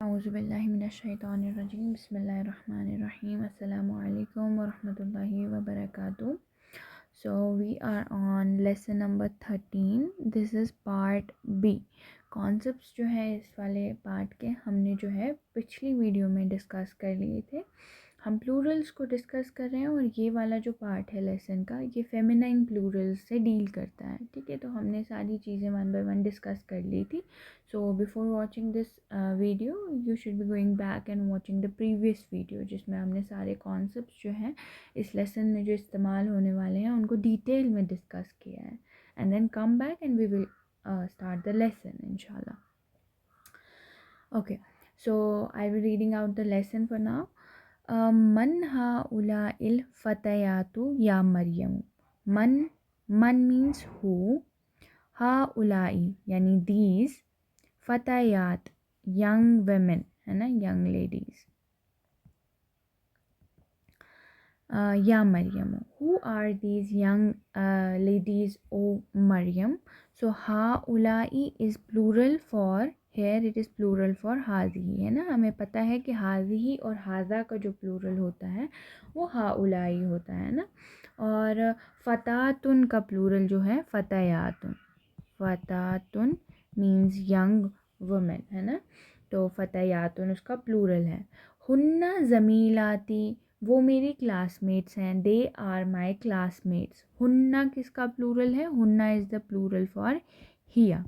औज़ुबिल्लाहिमिनश्शैतानिर्रजीम बिस्मिल्लाहिर्रहमानिर्रहीम अस्सलामु अलैकुम वरहमतुल्लाहि वबरकातुहू. So we are on lesson number 13. This is part B. Concepts जो है इस वाले पार्ट के हमने जो है पिछली वीडियो में डिस्कस कर लिए थे. हम प्लूरल्स को डिस्कस कर रहे हैं और ये वाला जो पार्ट है लेसन का ये फेमिनाइन प्लूरल्स से डील करता है. ठीक है, तो हमने सारी चीज़ें वन बाय वन डिस्कस कर ली थी. So before watching this video you should be going back and watching the previous video जिसमें हमने सारे कॉन्सेप्ट्स जो हैं इस लेसन में जो इस्तेमाल होने वाले हैं उनको डिटेल में डिस्कस किया है. And then come back and we will start the lesson inshallah. Okay, so I will reading out the lesson for now. Man haula'il fatayatu ya Maryam. Man means who, haula'i yani these, fatayat young women है ना, young ladies. Ya Maryam, who are these young ladies, O Maryam? So haula'i is plural for, here it is plural for हाज़िही है ना. हमें पता है कि हाज़िही और हाज़ा का जो प्लूरल होता है वो हाउलाई होता है ना. और फ़तातुन का प्लूरल जो है फ़तयातुन. फ़तातुन मीन्स यंग वुमेन है ना, तो फ़तयातुन उसका प्लूरल है. हुन्ना ज़मीलाती, वो मेरी क्लासमेट्स हैं. They are my classmates. हुन्ना किसका प्लूरल है? हुन्ना इज़ द प्लूरल फॉर हिया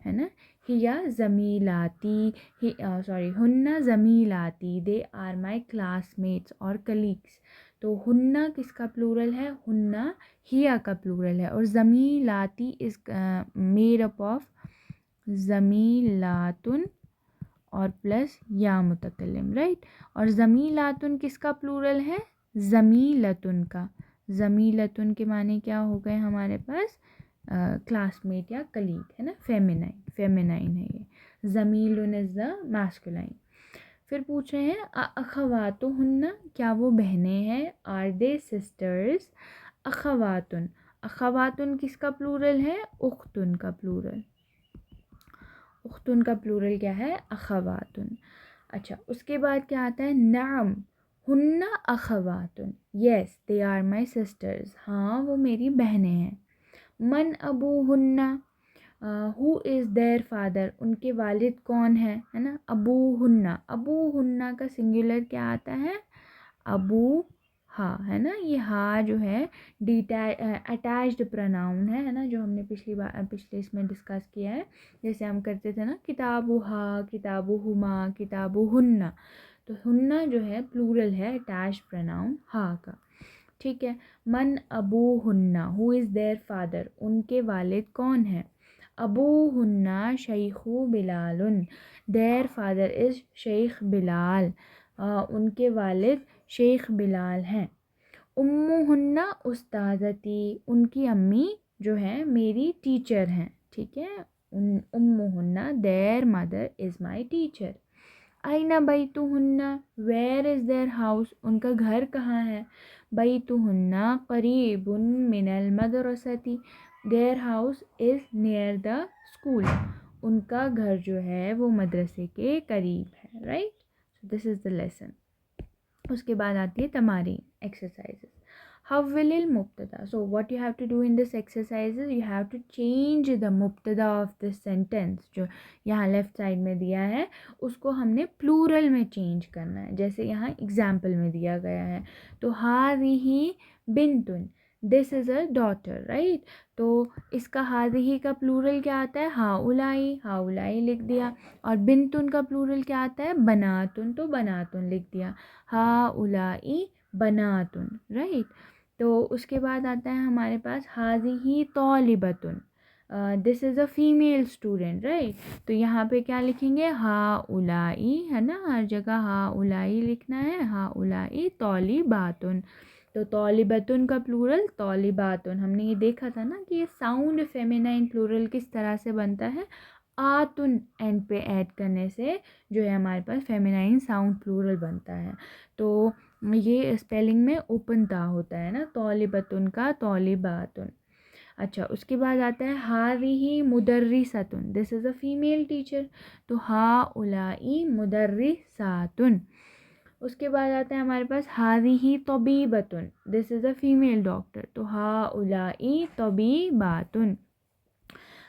है ना. हिया ज़मीलाती, सॉरी हुन्ना ज़मीलाती, दे आर माई क्लासमेट्स और कलीग्स. तो हुन्ना किसका प्लूरल है? हुन्ना हिया का प्लूरल है. और ज़मीलाती इज़ मेड अप ऑफ ज़मीलातुन और प्लस या मुतकल्लिम, राइट. और ज़मीलातुन किसका प्लूरल है? ज़मीलतुन का. ज़मीलतुन के माने क्या हो गए हमारे पास? क्लासमेट या कलीग है ना, फेमिनाइन है ये. ज़मीलुन इज़ द मैस्कुलाइन. फिर पूछ रहे हैं अखवातुहुन्ना, क्या वो बहनें हैं? Are they sisters? अखवातुन, अखवातुन किसका प्लूरल है? उख्तुन का प्लूरल. उख्तुन का प्लूरल क्या है? अखवातुन. अच्छा, उसके बाद क्या आता है? नाम हुन्ना अखवातुन, yes they are my sisters, हाँ वो मेरी बहनें हैं. मन अबू हुन्ना, हु इज़ देयर फादर, उनके वालिद कौन है ना. अबू हुन्ना का सिंगुलर क्या आता है? अबू हाँ है ना. ये हाँ जो है अटैच्ड प्रोनाउन है ना, जो हमने पिछले इसमें डिस्कस किया है. जैसे हम करते थे ना, किताबु हा, किताबु हुमा, किताबु हुन्ना. तो हुन्ना जो है प्लूरल है अटैच्ड प्रोनाउन हाँ का. ठीक है. मन अबू हुन्ना, हु इज़ देयर फादर, उनके वालिद कौन है? अबू हुन्ना शेखु बिलालुन, their father is Sheikh Bilal, उनके वालिद शेख बिलाल हैं. उम्मु हुन्ना उस्ताज़ती, उनकी अम्मी जो है मेरी टीचर हैं. ठीक है. उम्मु हुन्ना, their mother is my teacher. आइना बैतुहुन्ना, वेयर इज़ देयर हाउस, उनका घर कहाँ है? बैतुहुन्ना करीबुन मिनल मदरसती, their house is near the school, उनका घर जो है वो मदरसे के करीब है, right. So this is the lesson. उसके बाद आती है तमारीन, एक्सरसाइजेस. हव्विलिल मुब्तदा. So what you have to do in this exercises, you have to change the मुब्तदा ऑफ दिस सेंटेंस. जो यहाँ लेफ़्ट साइड में दिया है उसको हमने प्लूरल में चेंज करना है. जैसे यहाँ एग्जाम्पल में दिया गया है, तो हाज़िही बिन्तुन, this is a daughter, right. तो इसका हाज़िही का प्लूरल क्या आता है? हाउलाई लिख दिया. और बिन्तुन का प्लूरल क्या आता है? बनातुन, तो बनातुन लिख दिया. हाउलाई बनातुन, राइट. तो उसके बाद आता है हमारे पास हाज़िही तौलिबतुन, this is a female student, right. तो यहाँ पे क्या लिखेंगे? हाउलाई है ना, हर जगह हाउलाई लिखना है. हाउलाई तौलिबातुन, तो तौलिबतुन का प्लूरल तौलिबातुन. हमने ये देखा था ना कि ये साउंड फेमिनाइन प्लूरल किस तरह से बनता है. आतुन एंड पे ऐड करने से जो है हमारे पास फेमिनाइन साउंड प्लूरल बनता है. तो ये स्पेलिंग में ओपन ता होता है ना, तौलिबतुन का तौलिबातुन. अच्छा, उसके बाद आता है हाज़िही मुदर्रिसतुन, this is a female teacher, तो हाउलाई मुदर्रिसातुन। उसके बाद आता है हमारे पास हाज़िही तबीबतुन, this is a female doctor, तो हाउलाई तबीबातुन।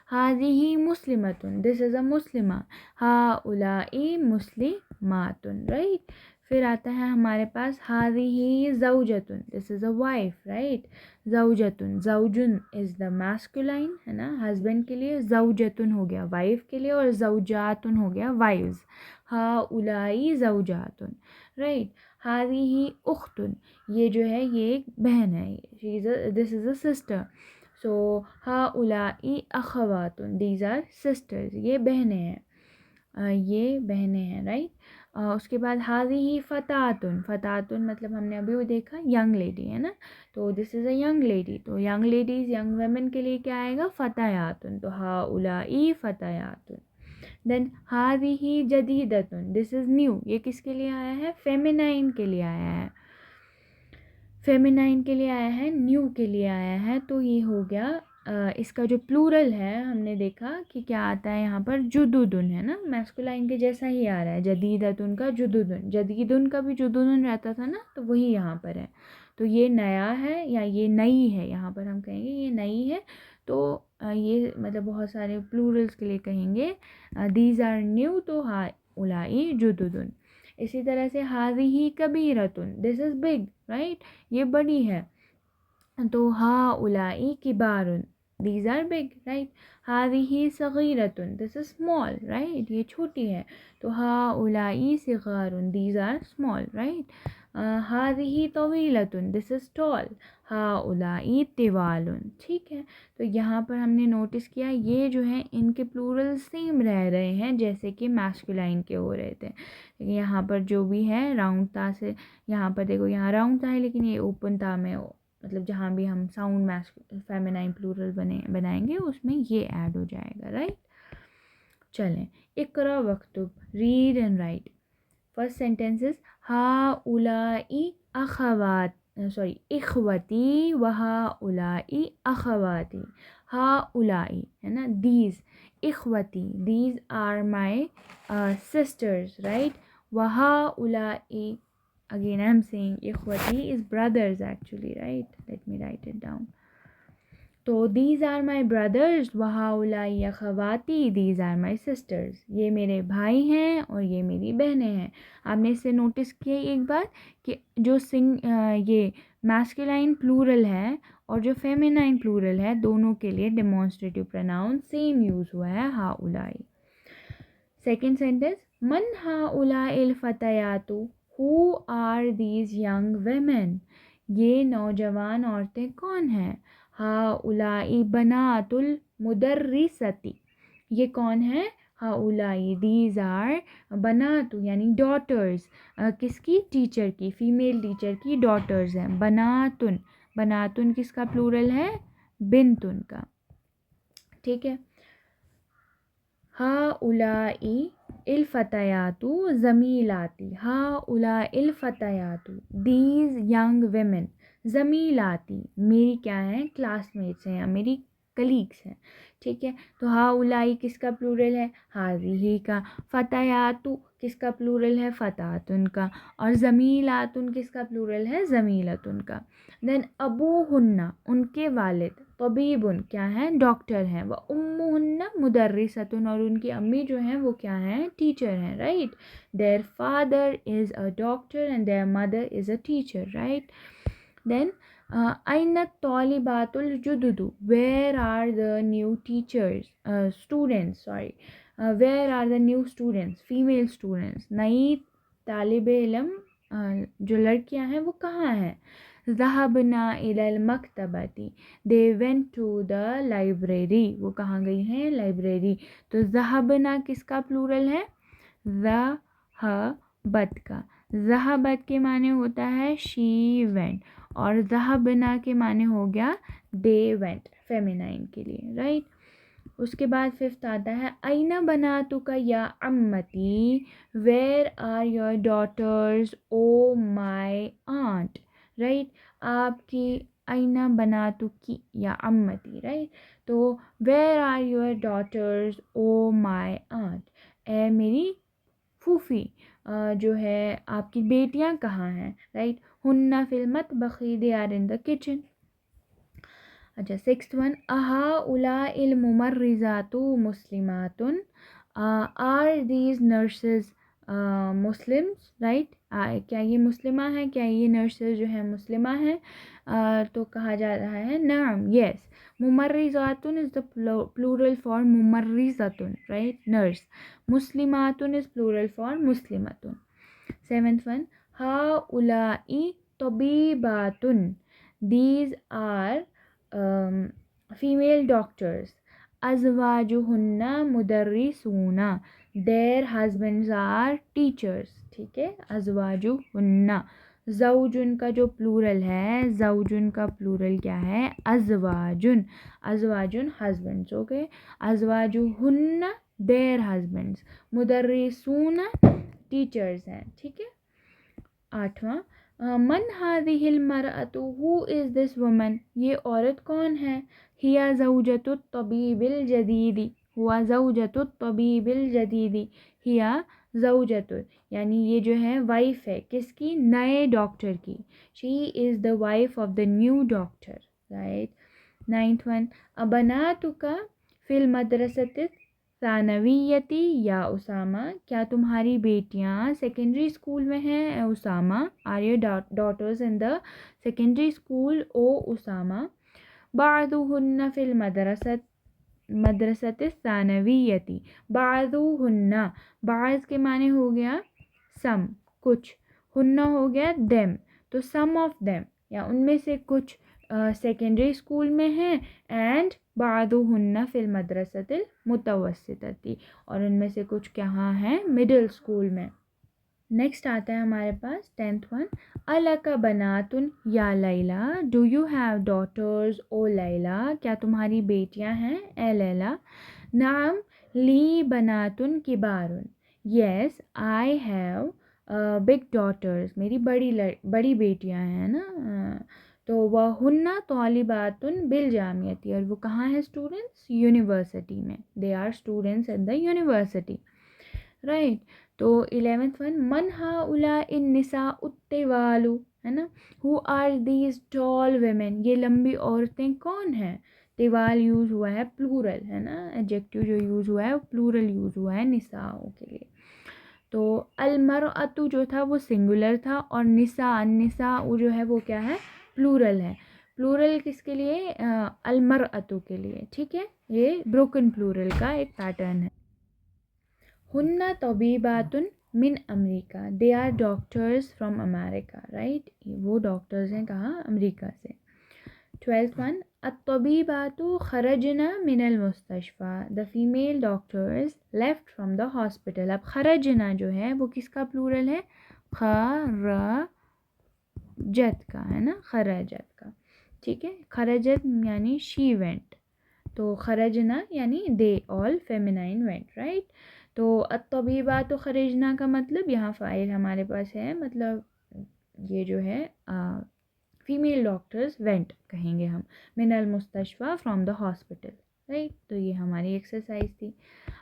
हाज़िही मुस्लिमतुन, दिस इज़ अ मुस्लिमा, हाउलाई मुस्लिमातुन, राइट। फिर आता है हमारे पास हाज़िही ज़ौजतुन, this is a wife, right. ज़ौजतुन, ज़ौजुन इज़ द मैस्कुलाइन, है ना, हस्बैंड के लिए, ज़ौजतुन हो गया वाइफ के लिए, और ज़ौजातुन हो गया वाइव्स, हाउलाई ज़ौजातुन, राइट। हाज़िही उख्तुन, ये जो है ये एक बहन है, she is a, this is a sister, so हाउलाई अखवातुन, दीज आर सिस्टर्स, ये बहनें हैं, ये बहनें हैं, राइट। उसके बाद हाज़िही फ़तातुन, फ़तातुन मतलब हमने अभी वो देखा यंग लेडी, है ना, तो this is a young lady, तो यंग लेडीज़, यंग वेमेन के लिए क्या आएगा, फ़तायातुन, तो हाउलाई फ़तायातुन। देन हाज़िही जदीदतुन, दिस इज़ न्यू, ये किसके लिए आया है, फेमिनाइन के लिए आया है, फेमिनाइन के लिए आया है, न्यू के लिए आया है, तो ये हो गया। इसका जो प्लूरल है हमने देखा कि क्या आता है यहाँ पर, जुदुदुन, है ना, मैस्कुलाइन के जैसा ही आ रहा है, जदीदतुन का जुदुदुन, जदीदुन का भी जुदुदुन रहता था ना, तो वही यहाँ पर है, तो ये नया है या ये नई है, यहाँ पर हम कहेंगे ये नई है, तो ये मतलब बहुत सारे प्लूरल्स के लिए कहेंगे दीज आर न्यू, तो हाउलाई जुदुदुन। इसी तरह से हाज़िही कबीरतुन, दिस इज़ बिग, राइट, ये बड़ी है, तो हाउलाई किबारुन, दीज आर बिग, राइट। हाज़िही सगीरतुन, दिस इज़ स्मॉल, राइट, ये छोटी है, तो हाउलाई सिगारुन, दीज आर स्मॉल, राइट। हाज़िही तवीलतुन, दिस इज़ टॉल, हाउलाई तिवालुन, ठीक है। तो यहाँ पर हमने नोटिस किया ये जो है इनके प्लूरल सेम रह रहे हैं जैसे कि मैस्कुलाइन के हो रहे थे, लेकिन यहाँ पर जो भी है राउंड ता से, यहाँ पर देखो यहाँ राउंड ता है, लेकिन ये ओपन ता में मतलब जहाँ भी हम साउंड फेमिनाइन प्लूरल बनाएंगे उसमें ये ऐड हो जाएगा, राइट। चलें, इकरा वक्तुब, read and write. First sentences, हाउलाई अखवात, सॉरी इखवती व हाउलाई अखवाती, हाउलाई है ना, दीज, इखवती, these are my sisters, right. व हाउलाई, again I'm saying ikhwati is brothers actually, right, let me write it down, तो these are my brothers व हाउलाई अखवाती, these are my sisters, ये मेरे भाई हैं और ये मेरी बहनें हैं। आपने इससे नोटिस किया एक बात कि जो ये मैस्कुलाइन प्लूरल है और जो फेमिनाइन प्लूरल है दोनों के लिए डेमोन्स्ट्रेटिव प्रोनाउन सेम यूज़ हुआ है, हाउलाई। सेकेंड सेंटेंस, मन हाउलाइल फतयातु, who are these young women, ये नौजवान औरतें कौन हैं। हाउलाई बनातुल मुदर्रिसती, ये कौन है, हाउलाई, दीज आर बनातु यानी डॉटर्स, किसकी, टीचर की, फीमेल टीचर की डॉटर्स हैं। बनातुन, बनातुन किसका प्लूरल है, बिनतुन का, ठीक है। हाउलाई इल्फतयातु ज़मीलाती, हाउलाई इल्फतयातु, दीज यंग वेमेन, ज़मीलाती मेरी क्या है, क्लासमेट्स हैं या मेरी कलीग्स हैं, ठीक है। तो हाउलाई किसका प्लूरल है, हाज़िही का, फ़तयातु किसका प्लूरल है, फ़तातुन का, और ज़मीलातुन किसका प्लूरल है, ज़मीलतुन का। देन अबूहुन्ना उनके वालिद, तबीबुन क्या है, डॉक्टर हैं, व उम्मुहुन्ना मुदर्रिसतुन और उनकी अम्मी जो हैं वो क्या हैं, टीचर हैं, right. Their father is a doctor and their mother is a teacher, right. Then अय्न तौलिबातुल जुदुदु, where are the new teachers, students, sorry, where are the new students, female students, नई तालिब इल्म जो लड़कियां हैं वो कहाँ हैं। ज़हबना इलल मकतबती, they went to the library, वो कहाँ गई हैं, लाइब्रेरी। तो ज़हबना किसका प्लूरल है, ज़हबत का, ज़हबत के माने होता है शी वेंट, और ज़हबना के माने हो गया दे वेंट, फेमिनाइन के लिए, राइट। उसके बाद फिफ्थ आता है, आइना बनातु का या अम्मती, where are your daughters O my aunt, right. आपकी आइना बनातुकी या अम्मती, राइट। तो where are your daughters O my aunt, ए मेरी फूफी जो है आपकी बेटियां कहाँ हैं, राइट। हुन्ना फिल मतबखी, they are in the kitchen. अच्छा, सिक्स्थ वन, अहा उला इल मुमर्रिजातु मुस्लिमातुन, are these nurses Muslims, right. क्या ये मुस्लिमा है, क्या ये नर्सेज जो है मुस्लिमा हैं? तो कहा जा रहा है नाम, यस। मुमर्रिजातुन इज़ द प्लूरल फॉर मुमर्रिजातुन, राइट, नर्स। मुस्लिमातुन इज़ प्लूरल फॉर मुस्लिमातुन। सेवेंथ वन, हा उलाई तबीबातुन, दीज आर female doctors, अज़वाजुहुन्ना मुदर्रिसूना, their husbands are teachers, ठीक है। अज़वाजुहुन्ना, ज़ौजुन का जो प्लूरल है, ज़ौजुन का प्लूरल क्या है, अज़वाजुन। अज़वाजुन हस्बैंड्स, ओके। अज़वाजुहुन्ना their husbands, मुदर्रिसूना टीचर्स हैं, ठीक है। आठवां, मन हादिहिल मरअतु, हु इज़ दिस वुमन, ये औरत कौन है। हिया ज़ौजतुत तबीबिल जदीदी, हुआ ज़ौजतुत तबीबिल जदीदी, हिया ज़ौजतुत यानी ये जो है वाइफ है किसकी, नए डॉक्टर की। She is the wife of the new doctor, right. Ninth one, अबनातुका फिल मदरसति सानवियती या उसामा, क्या तुम्हारी बेटियां सेकेंडरी स्कूल में हैं Usama, are your daughters in the secondary school O Usama. बादुहुन्ना फिल मदरसत सानवियती, बादुहुन्ना, बाज़ के माने हो गया सम, कुछ, हुन्ना हो गया देम, तो सम ऑफ देम या उनमें से कुछ सेकेंडरी स्कूल में हैं, एंड बादुहुन्ना फिल मदरसतिल मुतवस्सितती, और उनमें से कुछ कहाँ हैं, मिडिल स्कूल में। नेक्स्ट आता है हमारे पास टेंथ वन, अलका बनातुन या Laila, do you have daughters O Laila, क्या तुम्हारी बेटियां हैं ए लैला। नाम ली बनातुन किबारुन, yes I have big daughters, मेरी बड़ी बेटियां हैं ना। तो वह हुन्ना तौलिबातुन बिल जामियती, और वो कहाँ है स्टूडेंट्स, यूनिवर्सिटी में, they are students in the university, right. तो 11th वन, मन हा उला इन निसा उत्तेवालु, है ना। Who are these tall women, ये लंबी औरतें कौन हैं। तिवाल यूज़ हुआ है प्लूरल, है ना, एडजेक्टिव जो यूज़ हुआ है वो प्लूरल यूज़ हुआ है निसाओं के लिए। तो अलमरअतु जो था वो सिंगुलर था, और निसा वो जो है वो क्या है, प्लूरल है। प्लूरल किसके लिए, अलमरअतु के लिए, ठीक है। ये ब्रोकन प्लूरल का एक पैटर्न है। हुन्ना तबीबातुन मिन America, they are doctors from America, right, वो डॉक्टर्स हैं कहाँ, अमेरिका से। 12th वन, अत्तबीबातु खरजना मिनल मुस्तशफ़ा, the female doctors left from the hospital. अब खरजना जो है वो किसका प्लूरल है, खरजत का, है ना, खरजत का, ठीक है। खरजत यानी शी वेंट, तो खरजना यानी they all feminine went, right. तो अत्तबीबात तो खरजना का मतलब यहाँ फ़ाइल हमारे पास है, मतलब ये जो है फीमेल डॉक्टर्स वेंट कहेंगे हम, मिनल मुस्तशफ़ा फ्रॉम द हॉस्पिटल, राइट। तो ये हमारी एक्सरसाइज थी।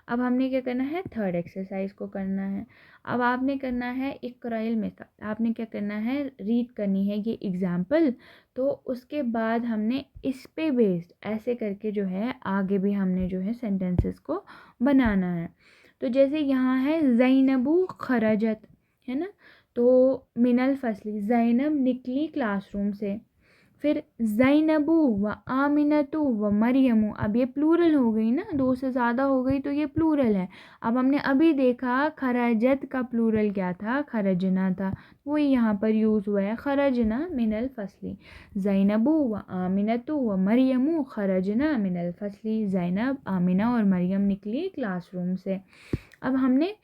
अब हमने क्या करना है, थर्ड एक्सरसाइज को करना है। अब आपने करना है इक़राइल मेथड, आपने क्या करना है, रीड करनी है ये एग्जाम्पल, तो उसके बाद हमने इस पे बेस्ड ऐसे करके जो है आगे भी हमने जो है सेंटेंसेस को बनाना है। तो जैसे यहाँ है ज़ैनबू खरजत, है ना, तो मिनल फसली, ज़ैनब निकली क्लासरूम से। फिर ज़ैनबू व आमिनतु व मरियमु, अब ये प्लूरल हो गई ना, दो से ज़्यादा हो गई तो ये प्लूरल है। अब हमने अभी देखा खरजत का प्लूरल क्या था, खरजना था, वही यहाँ पर यूज़ हुआ है, खरजना मिनल फसली। ज़ैनबू व आमिनतु व मरियमु खरजना मिनल फसली, ज़ैनब, आमिना और मरियम निकली क्लासरूम से। अब हमने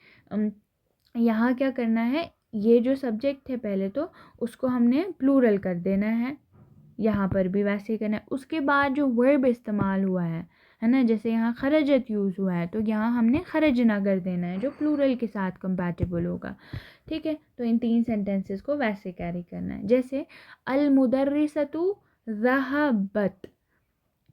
यहाँ क्या करना है, ये जो सब्जेक्ट है पहले तो उसको हमने प्लूरल कर देना है, यहाँ पर भी वैसे ही करना है। उसके बाद जो वर्ब इस्तेमाल हुआ है ना, जैसे यहाँ खरजत यूज़ हुआ है तो यहाँ हमने खरजना कर देना है जो प्लूरल के साथ कंपैटिबल होगा, ठीक है। तो इन तीन सेंटेंसेस को वैसे कैरी करना है, जैसे अल मुदर्रिसतु ज़हबत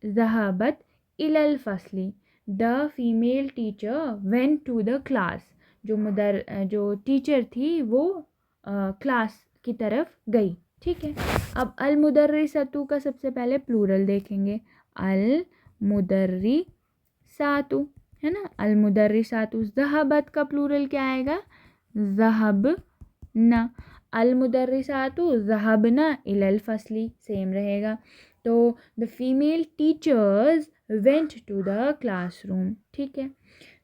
ज़हबत इलल फसली, the female teacher went to the class, जो टीचर थी वो क्लास की तरफ गई। ठीक है, अब अल मुदर्रिसतु का सबसे पहले प्लूरल देखेंगे, अल मुदर्रिसातु, है ना, अल मुदर्रिसातु। ज़हबत का प्लूरल क्या आएगा, ज़हबना। अल मुदर्रिसातु ज़हबना इलल फसली, सेम रहेगा। तो the female teachers went to the classroom. ठीक है।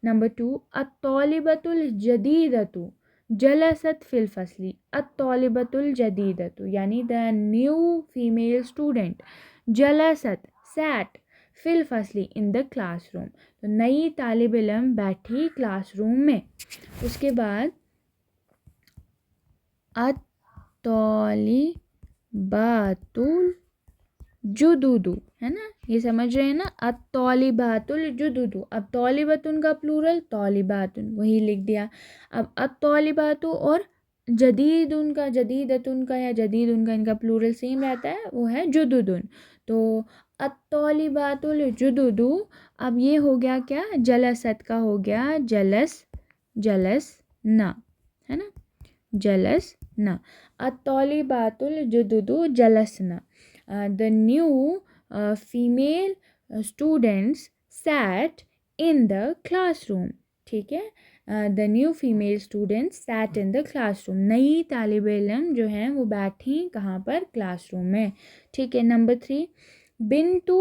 नंबर 2, अत्तौलिबतुल जदीदतु जलसत फिल फसली। अत्तौलिबतुल जदीदतु यानी द न्यू फीमेल स्टूडेंट, जलसत सैट, फिल फसली इन द क्लासरूम, तो नई तालिब इल्म बैठी क्लासरूम में। उसके बाद अत्तौलिबातुल जुदुदु, है ना, ये समझ रहे हैं ना, अत्तौलिबातुल जुदुदु। अब तौलिबतुन का प्लूरल तौलिबातुन, वही लिख दिया। अब अत्तौलिबातु और जदीदुन का, जदीदतुन का या जदीदुन का, इनका प्लूरल सेम रहता है, वो है जुदुदुन। तो अत्तौलिबातुल जुदुदु, अब ये हो गया क्या, जलसत का हो गया जलस, जलस ना, है ना, जलस ना। अत्तौलिबातुल जुदुदु जलसना, the new female students sat in the classroom। ठीक है, the new female students sat in the classroom, नई तालिब इल्म जो हैं वो बैठी कहाँ पर, क्लासरूम में। ठीक है। नंबर 3, बिन्तु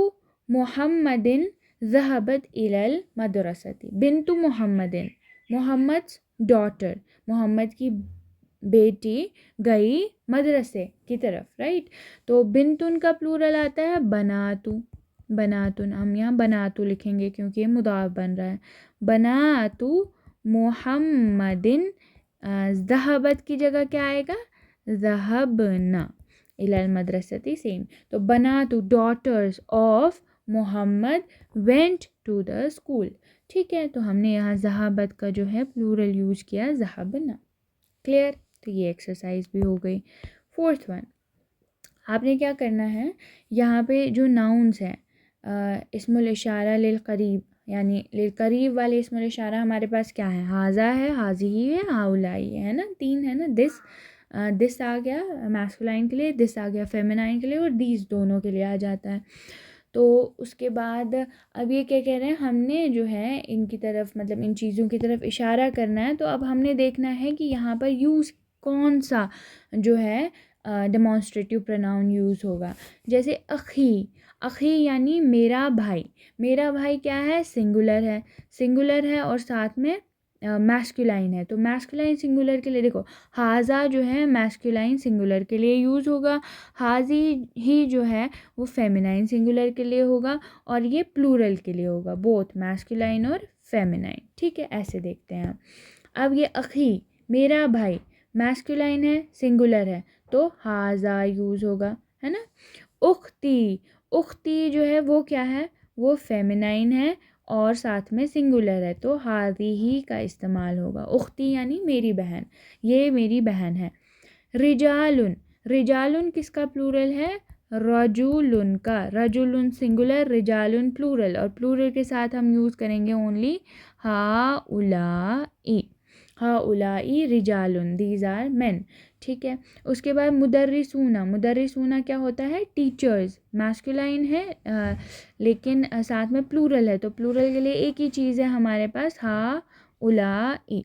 मुहम्मदिन ज़हबत इलल मदरसती। बिन्तु मुहम्मदिन, मोहम्मद डॉटर, मोहम्मद की बेटी गई मदरसे की तरफ, राइट। तो बिन्तुन का प्लूरल आता है बनातु, बनातुन, हम यहाँ बनातु लिखेंगे क्योंकि ये मुदाफ बन रहा है। बनातु मुहम्मदिन, ज़हबत की जगह क्या आएगा, ज़हबना, इलल मदरसती, सेम। तो बनातु daughters of Mohammed went to the school. ठीक है, तो हमने यहाँ ज़हबत का जो है प्लूरल यूज किया, ज़हबना। क्लियर, तो ये एक्सरसाइज भी हो गई। 4th वन, आपने क्या करना है, यहाँ पे जो नाउन्स हैं, इस्मुल इशारा लिल करीब, यानी लिल करीब वाले इस्मुल इशारा हमारे पास क्या है, हाजा है, हाजी है, हाउलाई है ना, 3 है ना। दिस आ गया मैस्कुलाइन के लिए, दिस आ गया फेमिनाइन के लिए, और दीज दोनों के लिए आ जाता है। तो उसके बाद अब ये क्या कह रहे हैं, हमने जो है इनकी तरफ, मतलब इन चीज़ों की तरफ इशारा करना है। तो अब हमने देखना है कि यहाँ पर यूज़ कौन सा जो है डेमॉन्स्ट्रेटिव प्रोनाउन यूज़ होगा। जैसे अखी, अखी यानी मेरा भाई, मेरा भाई क्या है, सिंगुलर है, सिंगुलर है और साथ में मैस्कुलाइन है। तो मैस्कुलाइन सिंगुलर के लिए देखो, हाजा जो है मैस्कुलाइन सिंगुलर के लिए यूज़ होगा, हाजी ही जो है वो फेमिनाइन सिंगुलर के लिए होगा, और ये प्लूरल के लिए होगा, बोथ मैस्कुलाइन और फेमिनाइन। ठीक है, ऐसे देखते हैं। अब ये अखी मेरा भाई मैस्कुलाइन है, सिंगुलर है, तो हाजा यूज़ होगा, है ना। उख्ती, उख्ती जो है वो क्या है, वो फेमिनाइन है और साथ में सिंगुलर है, तो हादी ही का इस्तेमाल होगा। उख्ती यानी मेरी बहन, ये मेरी बहन है। रिजालुन, रिजालुन किसका प्लूरल है, रजुलुन का, रजुलुन सिंगुलर, रिजालुन प्लूरल, और प्लूरल के साथ हम यूज़ करेंगे ओनली हाउलाई, हाउलाई रिजालुन, दीज आर मेन। ठीक है। उसके बाद मुदर्रिसूना, मुदर्रिसूना क्या होता है, टीचर्स, मैस्कुलाइन है लेकिन साथ में प्लूरल है, तो प्लूरल के लिए एक ही चीज़ है हमारे पास, हाउलाई।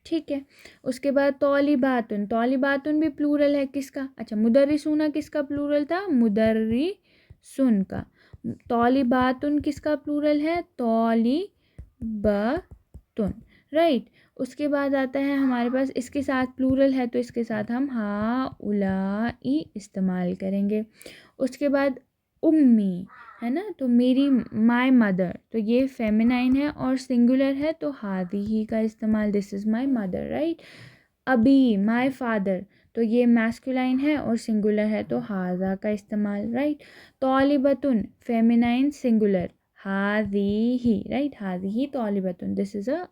ठीक है। उसके बाद तौलिबातुन, तौलिबातुन भी प्लूरल है, किसका, अच्छा मुदर्रिसूना किसका प्लूरल था, मुदर्रिसुन का। तौलिबातुन किसका प्लूरल है, तौलिबातुन, राइट। उसके बाद आता है हमारे पास, इसके साथ प्लूरल है तो इसके साथ हम हाउलाई इस्तेमाल करेंगे। उसके बाद उम्मी, है ना, तो मेरी, माय मदर, तो ये फेमिनाइन है और सिंगुलर है, तो हादी ही का इस्तेमाल, this is my mother, right. अबी माय फादर, तो ये मैस्कुलाइन है और सिंगुलर है, तो हाजा का इस्तेमाल, राइट। तौलिबतुन फेमिनाइन सिंगुलर, हादी ही, राइट, हादी ही तौलिबतुन, this is a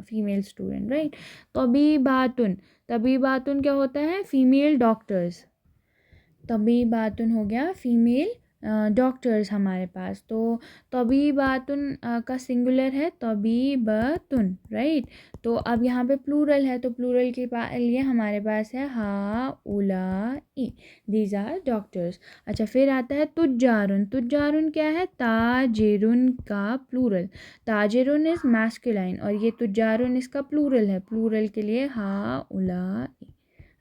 female student, right. तबीबातुन, तबीबातुन क्या होता है, फीमेल डॉक्टर्स, तबीबातुन हो गया फीमेल डॉक्टर्स हमारे पास। तो तबीबातुन का सिंगुलर है तबीबतुन, राइट। तो अब यहाँ पे प्लूरल है, तो प्लूरल के लिए हमारे पास है हाउलाई, दीज आर डॉक्टर्स। अच्छा, फिर आता है तुज्जारुन। तुज्जारुन क्या है? ताजिरुन का प्लूरल। ताजिरुन इज मैस्कुलाइन और ये तुज्जारुन इसका प्लूरल है। प्लूरल के लिए हाउलाई,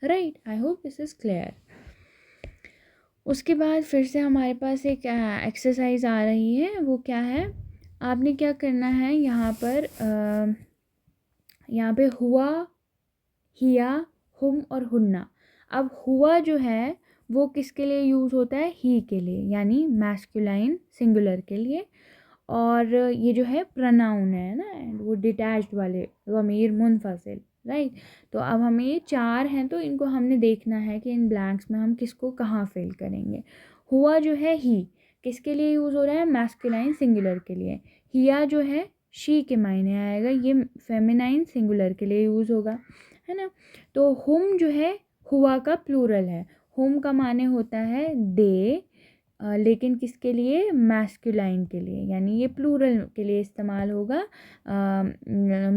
right. I hope this is clear. उसके बाद फिर से हमारे पास एक एक्सरसाइज आ रही है, वो क्या है? आपने क्या करना है यहाँ पर, यहाँ पे हुआ, हिया, हुम और हुन्ना। अब हुआ जो है वो किसके लिए यूज़ होता है? ही के लिए, यानी मैस्कुलाइन सिंगुलर के लिए। और ये जो है प्रोनाउन है ना, वो डिटैच्ड वाले, ज़मीर मुनफसिल, राइट। तो अब हमें ये 4 हैं, तो इनको हमने देखना है कि इन ब्लैंक्स में हम किसको कहाँ फिल करेंगे। हुआ जो है ही किसके लिए यूज़ हो रहा है? मैस्कुलाइन सिंगुलर के लिए। हिया जो है शी के मायने आएगा, ये फेमिनाइन सिंगुलर के लिए यूज़ होगा, है ना। तो हुम जो है हुआ का प्लूरल है। हुम का माने होता है दे, लेकिन किसके लिए? मैस्कुलाइन के लिए, यानी ये प्लूरल के लिए इस्तेमाल होगा,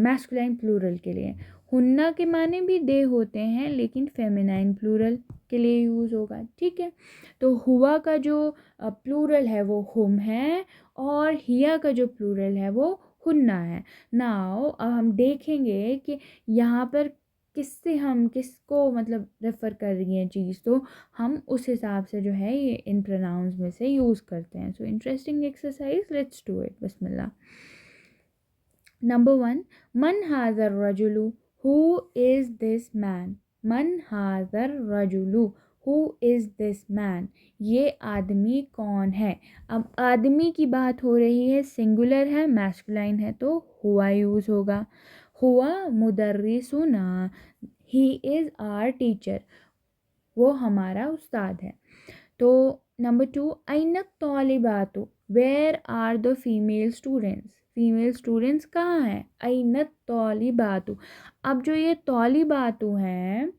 मैस्कुलाइन प्लूरल के लिए। हुन्ना के माने भी दे होते हैं, लेकिन फेमिनाइन प्लूरल के लिए यूज़ होगा, ठीक है। तो हुआ का जो प्लूरल है वो हुम है, और हिया का जो प्लूरल है वो हुन्ना है। नाउ अब हम देखेंगे कि यहाँ पर किससे हम किसको मतलब रेफ़र कर रही हैं चीज़, तो हम उस हिसाब से जो है ये इन प्रोनाउंस में से यूज़ करते हैं। So interesting exercise, let's do it. Bismillah. Number 1, मन हाज़र रजुलु, हु इज़ दिस मैन। मन हाज़र रजुलु, हु इज़ दिस मैन। ये आदमी कौन है? अब आदमी की बात हो रही है, सिंगुलर है, मैस्कुलाइन है, तो हुआ यूज़ होगा। हुआ मुदर्रिसुना, ही इज़ आवर टीचर, वो हमारा उस्ताद है। तो नंबर 2, अइनत तौलिबातु, where are the female students. Female students कहाँ हैं? अइनत तौलिबातु। अब जो ये तौलिबातु हैं,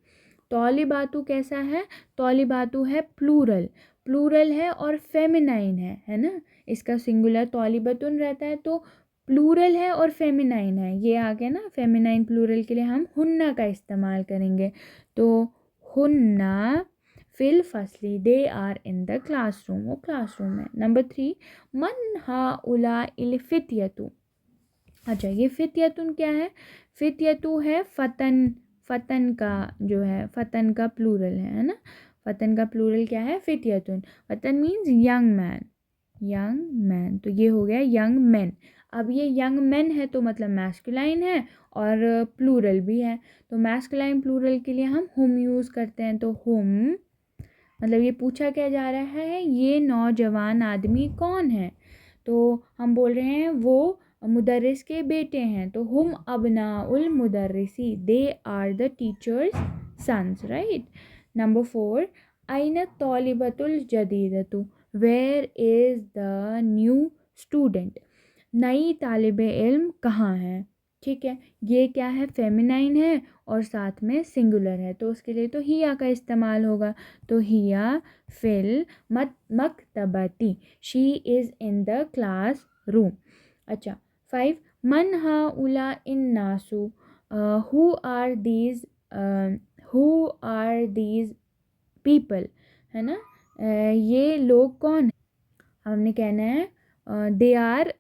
तौलिबातु कैसा है? तौलिबातु है प्लूरल, प्लूरल है और फेमिनाइन है ना। इसका सिंगुलर तौलिबतुन रहता है, तो प्लूरल है और फेमिनाइन है। ये आ गया ना, फेमिनाइन प्लूरल के लिए हम हुन्ना का इस्तेमाल करेंगे। तो हुन्ना फिल फसली, they are in the classroom, वो क्लासरूम है। नंबर 3, मन हाउला इल फित्यतु। अच्छा, ये फित्यतुन क्या है? फित्यतु है फ़तन, फ़तन का जो है, फ़तन का प्लूरल है ना। फ़तन का प्लूरल क्या है? फित्यतुन। फ़तन means young man, young man, तो ये हो गया यंग मैन। अब ये यंग मैन है तो मतलब मैस्कुलाइन है और प्लूरल भी है, तो मैस्कुलाइन प्लूरल के लिए हम हुम यूज़ करते हैं। तो हुम मतलब ये पूछा क्या जा रहा है, ये नौजवान आदमी कौन है? तो हम बोल रहे हैं वो मुदर्रिस के बेटे हैं, तो हुम अबनाउल मुदर्रिसी, they are the teachers sons, right. Number 4, अइन तौलिबतुल जदीदतु, where is the new student. नई तालिब इल्म कहाँ है? ठीक है, ये क्या है? फेमिनाइन है और साथ में सिंगुलर है, तो उसके लिए तो हिया का इस्तेमाल होगा। तो हिया फिल मकतबती, she is in the classroom. अच्छा, 5, मन हाउला इन नासु, who are these, who are these people, है ना। ये लोग कौन है? हमने कहना है दे आर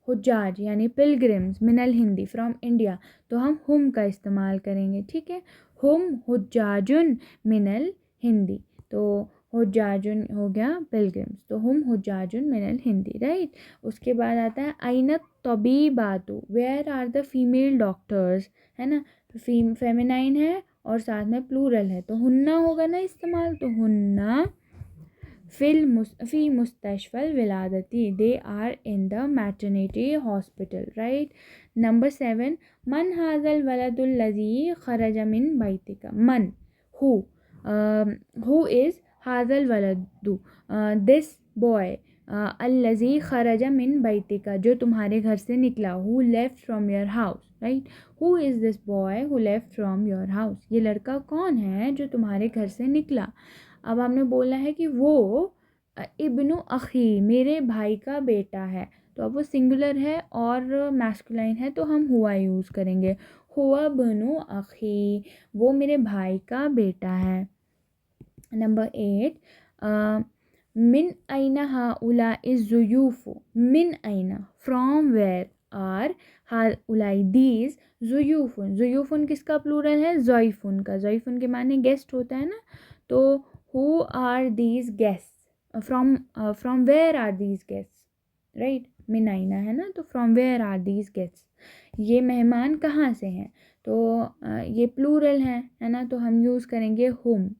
हुज्जाज, यानी pilgrims, Minal Hindi, from India, तो हम हुम का इस्तेमाल करेंगे, ठीक है। हुम हुज्जाजुन मिनल हिंदी, तो हुज्जाजुन हो गया पिलग्रिम्स, तो हुम हुज्जाजुन मिनल हिंदी, राइट। उसके बाद आता है अइनत तबीबातु, where are the female doctors, है ना। तो फेमिनाइन है और साथ में प्लूरल है, तो हुन्ना होगा ना इस्तेमाल, तो हुन्ना फ़ी मुस्तशफ़ल विलादती, they are in the maternity hospital, right. Number 7, मन हाज़ल वलदुल लज़ी खरज मिन बैतिका। मन, हु इज़ हाज़ल वलदु, दिस बॉय, अल्लज़ी खरज मिन बैतिका, जो तुम्हारे घर से निकला। Who left from your house, right. Who is this boy who left from your house, ये लड़का कौन है जो तुम्हारे घर से निकला। अब आपने बोला है कि वो इब्नु अखी, मेरे भाई का बेटा है, तो अब वो सिंगुलर है और मैस्कुलाइन है तो हम हुआ यूज़ करेंगे। हुआ बनु अखी, वो मेरे भाई का बेटा है। नंबर 8, मिन आइना हाउला इज ज़ुयूफ़ु, मिन आइना, फ्रॉम वेयर आर हाउलाई दीज ज़ुयूफ़ुन, ज़ुयूफ़ुन किसका प्लूरल है? ज़ॉइफ़ुन का। ज़ॉइफ़ुन के माने गेस्ट होता है ना, तो who are these guest, from where are these guest, right, मिन आइना है ना, तो from where are these guest, ये मेहमान कहाँ से हैं, तो ये प्लूरल है ना, तो हम यूज़ करेंगे हुम,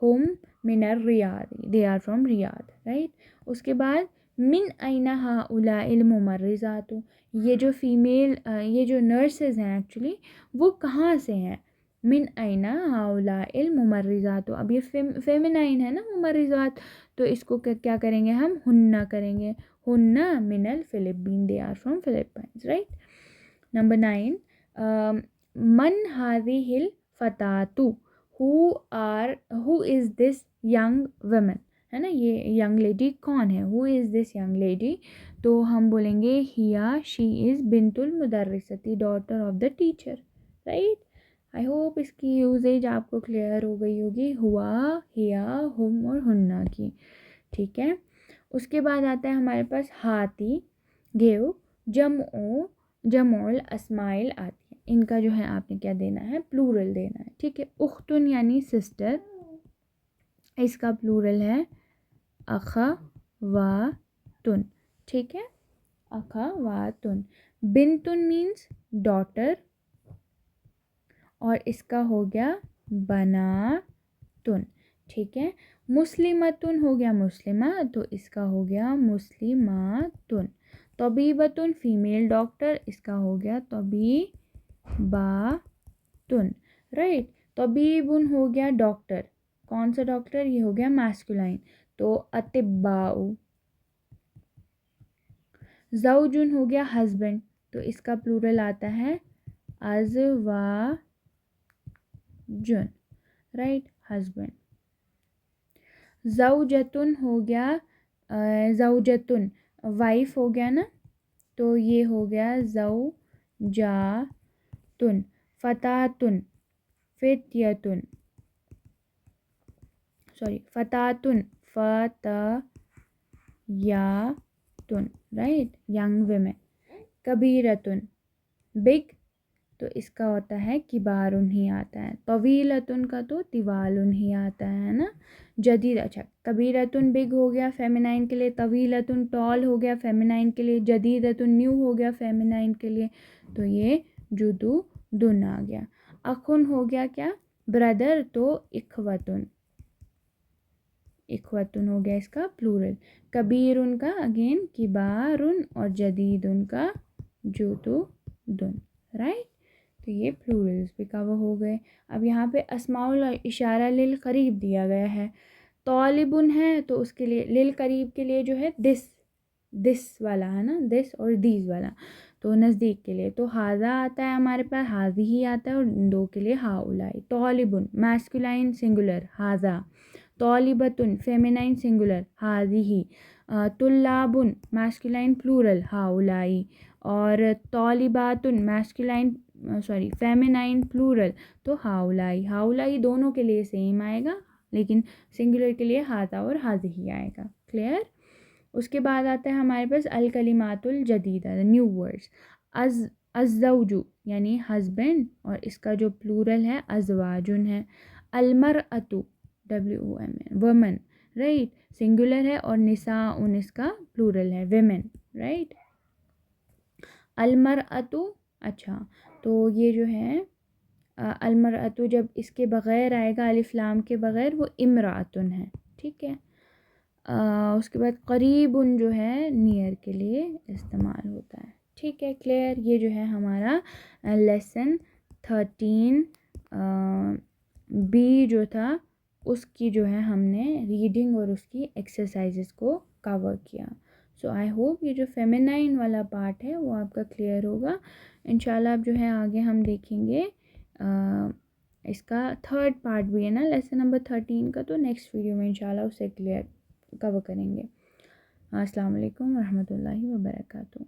होम मिनर Riyadh, they are from Riyadh, right. उसके बाद मिन आइना हाउला इल मुमर्रिज़ातु, ये जो फीमेल ये जो नर्सेज हैं एक्चुअली वो कहाँ से हैं? मिन आइना हाउला इल मुमर्रिज़ातु, अब ये फेमिनाइन है ना मुमर्रिज़ात, तो इसको क्या करेंगे हम? हुन्ना करेंगे। हुन्ना मिनल Philippines, they are from Philippines, right. Number 9, मन हादिहिल फतातु, who is this young woman, है ना, ये यंग लेडी कौन है? Who is this young lady, तो हम बोलेंगे हिया शी इज़ बिनतुल मुदर्रिसती, daughter of the teacher, right. I hope इसकी यूजेज आपको क्लियर हो गई होगी, हुआ, हिया, हुम और हुन्ना की, ठीक है। उसके बाद आता है हमारे पास हाथी, गेव, जमोल अस्माइल आती है, इनका जो है आपने क्या देना है? प्लूरल देना है, ठीक है। उख्तुन यानी सिस्टर, इसका प्लूरल है अखवातुन, ठीक है, अखवातुन। बिनतुन मीन्स डॉटर, और इसका हो गया बनातुन, ठीक है। मुस्लिमतुन हो गया मुस्लिमा, तो इसका हो गया मुस्लिमातुन। तबीबतुन फीमेल डॉक्टर, इसका हो गया तबीबातुन, राइट। तबीबुन हो गया डॉक्टर, कौन सा डॉक्टर? ये हो गया मैस्कुलाइन, तो अतिब्बाउ। ज़ौजुन हो गया हस्बैंड, तो इसका प्लूरल आता है अज़वाजुन, राइट, हस्बैंड। ज़ौजतुन हो गया ज़ौजतुन वाइफ हो गया ना, तो ये हो गया ज़ौजातुन। फ़तातुन फ़ित्यतुन, सॉरी फ़तातुन फ़तयातुन, राइट, यंग विमेन। कबीरतुन बिग, तो इसका होता है किबारुन ही आता है। तवीलतुन का तो तिवालुन ही आता है ना। जदीद, अच्छा, कबीरतुन बिग हो गया फेमिनाइन के लिए, तवीलतुन टॉल हो गया फेमिनाइन के लिए, जदीदतुन न्यू हो गया फेमिनाइन के लिए, तो ये जुदू दुन आ गया। अखुन हो गया क्या? ब्रदर, तो इखवतुन, इखवतुन हो गया इसका प्लूरल। कबीरुन का अगेन किबारुन, और जदीदुन का जुदुदुन, राइट। तो ये प्लूरल्स भी कवर हो गए। अब यहाँ पे अस्माउल इशारा लिल करीब दिया गया है। तौलिबुन है तो उसके लिए लिल करीब के लिए जो है दिस वाला है ना, दिस और दीज वाला, तो नज़दीक के लिए तो हाजा आता है हमारे पास, हाजी ही आता है, और दो के लिए हाउलाई। तौलिबुन मैस्कुलाइन सिंगुलर हाजा, तौलिबतुन फेमिनाइन सिंगुलर हाजी ही, तुल्लाबुन मैस्कुलाइन प्लूरल हाउलाई, और तौलिबातुन मैस्कुलाइन सॉरी फेमिनाइन प्लूरल तो हाउलाई। हाउलाई दोनों के लिए सेम आएगा, लेकिन सिंगुलर के लिए हाजा और हाजी ही आएगा, क्लियर। उसके बाद आता है हमारे पास अल कलिमातुल जदीदा, न्यू वर्ड्स। अज़्ज़ौजु यानी हस्बैंड, और इसका जो प्लूरल है अज़वाजुन है। अलमरअतु WOMN वुमन, राइट, सिंगुलर है, और निसाउन इसका प्लूरल है वेमेन, राइट। अलमरअतु, अच्छा, तो ये जो है अलमरअतु जब इसके बग़ैर आएगा अलिफ लाम के बग़ैर, वो इमरातुन है, ठीक है। उसके बाद करीबुन जो है नियर के लिए इस्तेमाल होता है, ठीक है, क्लियर। ये जो है हमारा लेसन 13 बी जो था उसकी जो है हमने रीडिंग और उसकी एक्सरसाइजेस को कवर किया। सो आई होप ये जो फेमिनाइन वाला पार्ट है वो आपका क्लियर होगा। इंशाल्लाह अब जो है आगे हम देखेंगे इसका थर्ड पार्ट भी है ना लेसन नंबर 13 का, तो नेक्स्ट वीडियो में इंशाल्लाह उसे क्लियर कवर करेंगे। अस्सलाम वालेकुम रहमतुल्लाहि व बरकातहू।